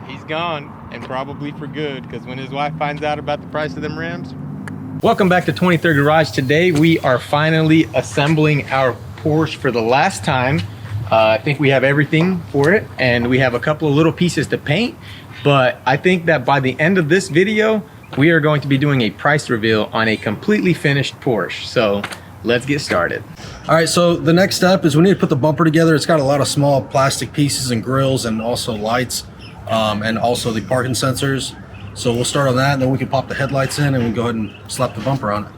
He's gone, and probably for good, because when his wife finds out about the price of them rims. Welcome back to 23rd Garage. Today we are finally assembling our Porsche for the last time. I think we have everything for it, and we have a couple of little pieces to paint, but I think that by the end of this video, we are going to be doing a price reveal on a completely finished Porsche. So let's get started. All right, so the next step is we need to put the bumper together. It's got a lot of small plastic pieces and grills and also lights and also the parking sensors. So we'll start on that, and then we can pop the headlights in and we'll go ahead and slap the bumper on it.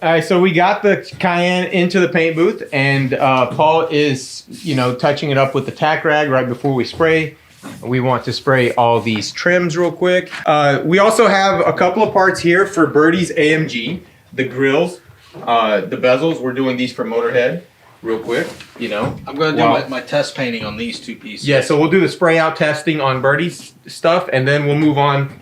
All right, so we got the Cayenne into the paint booth, and Paul is, touching it up with the tack rag right before we spray. We want to spray all these trims real quick. We also have a couple of parts here for Birdie's AMG, the grills, the bezels. We're doing these for Motorhead real quick, I'm going to do my test painting on these two pieces. Yeah, so we'll do the spray out testing on Birdie's stuff, and then we'll move on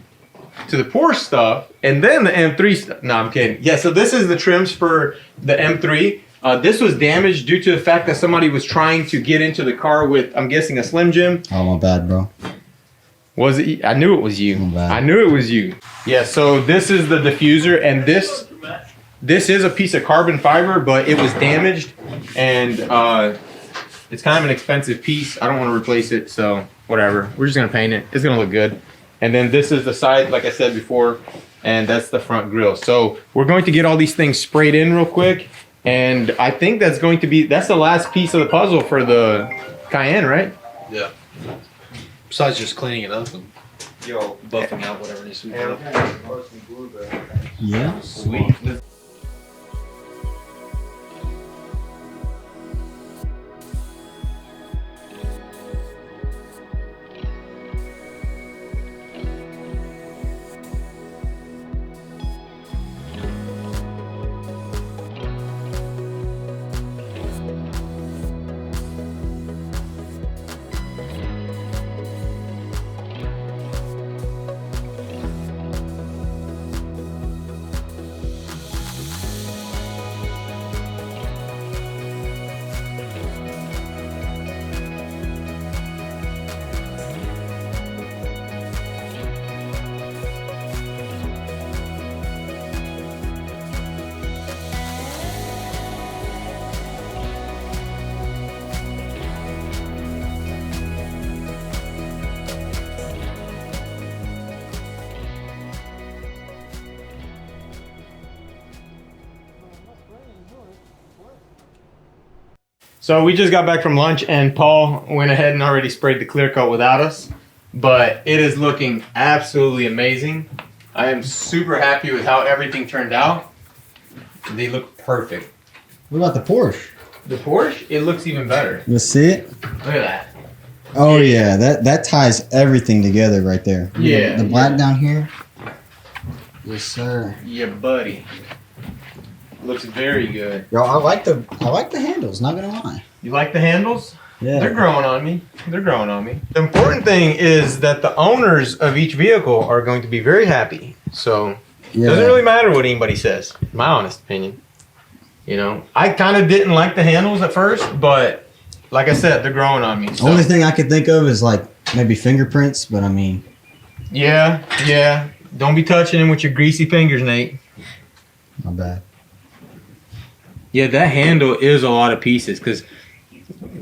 to the Porsche stuff, and then the M3 stuff. No, I'm kidding. Yeah, so this is the trims for the M3. This was damaged due to the fact that somebody was trying to get into the car with, I'm guessing, a Slim Jim. Oh, my bad, bro. Was it? I knew it was you. My bad. I knew it was you. Yeah, so this is the diffuser, and this is a piece of carbon fiber, but it was damaged, and it's kind of an expensive piece. I don't want to replace it, so whatever. We're just going to paint it. It's going to look good. And then this is the side, like I said before, and that's the front grille. So we're going to get all these things sprayed in real quick, and I think that's the last piece of the puzzle for the Cayenne, right? Yeah. Besides just cleaning it up and buffing out whatever needs to be done. Yeah. Sweet. So we just got back from lunch and Paul went ahead and already sprayed the clear coat without us, but it is looking absolutely amazing. I am super happy with how everything turned out. They look perfect. What about the Porsche? The Porsche, it looks even better. Let's see it. Look at that. Oh yeah, that ties everything together right there. Yeah. The black down here. Yes, sir. Yeah, buddy. Looks very good. Yo, I like the handles, not gonna lie. You like the handles? Yeah. They're growing on me. They're growing on me. The important thing is that the owners of each vehicle are going to be very happy. So it doesn't really matter what anybody says, in my honest opinion. You know, I kind of didn't like the handles at first, but like I said, they're growing on me. So. Only thing I could think of is like maybe fingerprints, but I mean. Yeah. Don't be touching them with your greasy fingers, Nate. My bad. Yeah, that handle is a lot of pieces because,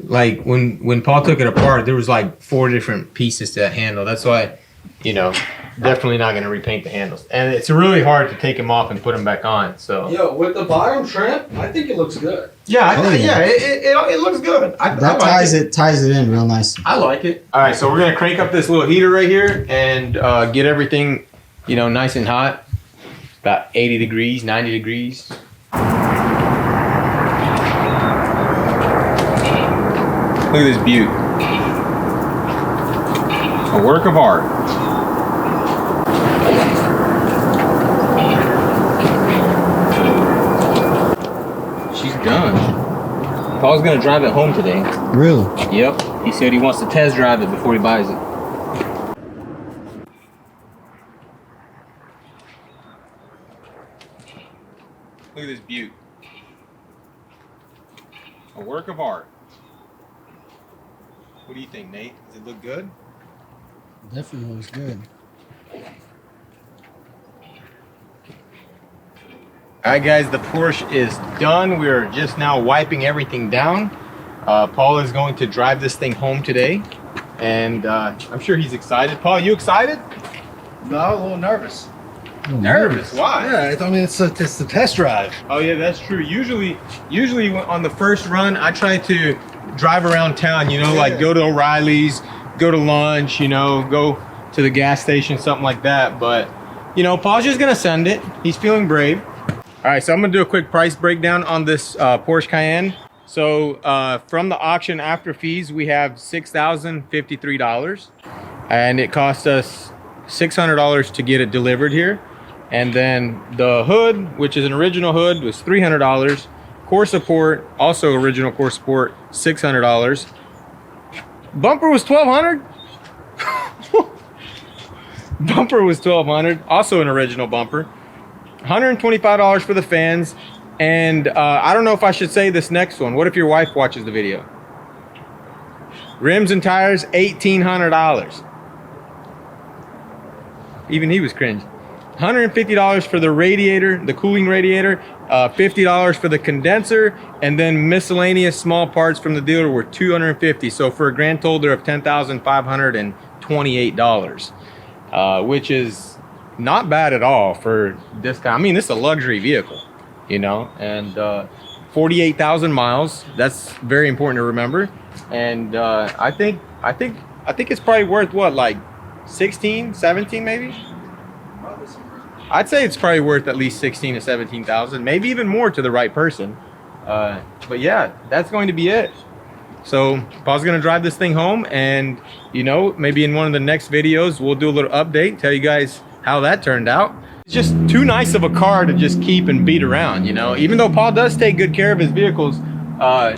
like, when Paul took it apart, there was like 4 different pieces to that handle. That's why, you know, definitely not going to repaint the handles. And it's really hard to take them off and put them back on. So. Yo, with the bottom trim, I think it looks good. Yeah, it looks good. That ties it in real nice. I like it. All right, so we're gonna crank up this little heater right here and get everything, you know, nice and hot. About 80 degrees, 90 degrees. Look at this beaut. A work of art. She's done. Paul's gonna drive it home today. Really? Yep. He said he wants to test drive it before he buys it. Look at this beaut. A work of art. What do you think, Nate? Does it look good? Definitely looks good. Alright guys, the Porsche is done. We're just now wiping everything down. Paul is going to drive this thing home today. And I'm sure he's excited. Paul, you excited? No, a little nervous. Nervous? Why? Yeah, I mean it's the test drive. Oh yeah, that's true. Usually on the first run, I try to drive around town, you know, like go to O'Reilly's, go to lunch, you know, go to the gas station, something like that. But, you know, Paul's just gonna send it. He's feeling brave. All right, so I'm gonna do a quick price breakdown on this Porsche Cayenne. So from the auction after fees, we have $6,053, and it cost us $600 to get it delivered here. And then the hood, which is an original hood, was $300. Core support, also original core support, $600. Bumper was $1,200. Bumper was $1,200, also an original bumper. $125 for the fans. And I don't know if I should say this next one. What if your wife watches the video? Rims and tires, $1,800. Even he was cringing. $150 for the radiator, the cooling radiator, $50 for the condenser, and then miscellaneous small parts from the dealer were $250. So for a grand total of $10,528, which is not bad at all for this kind. I mean, this is a luxury vehicle, you know, and 48,000 miles. That's very important to remember. And I think it's probably worth what, like 16, 17 maybe? I'd say it's probably worth at least 16 to 17,000, maybe even more to the right person. But yeah, that's going to be it. So Paul's gonna drive this thing home, and you know, maybe in one of the next videos we'll do a little update, tell you guys how that turned out. It's just too nice of a car to just keep and beat around, you know. Even though Paul does take good care of his vehicles,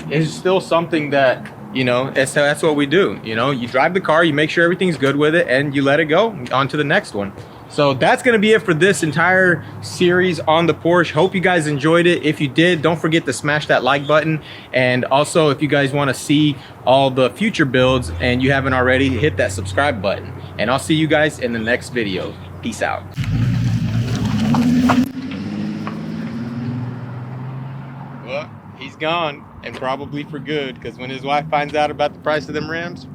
it's still something that, you know, that's what we do. You know, you drive the car, you make sure everything's good with it, and you let it go on to the next one. So that's gonna be it for this entire series on the Porsche. Hope you guys enjoyed it. If you did, don't forget to smash that like button. And also, if you guys wanna see all the future builds and you haven't already, hit that subscribe button. And I'll see you guys in the next video. Peace out. Well, he's gone, and probably for good, because when his wife finds out about the price of them rims,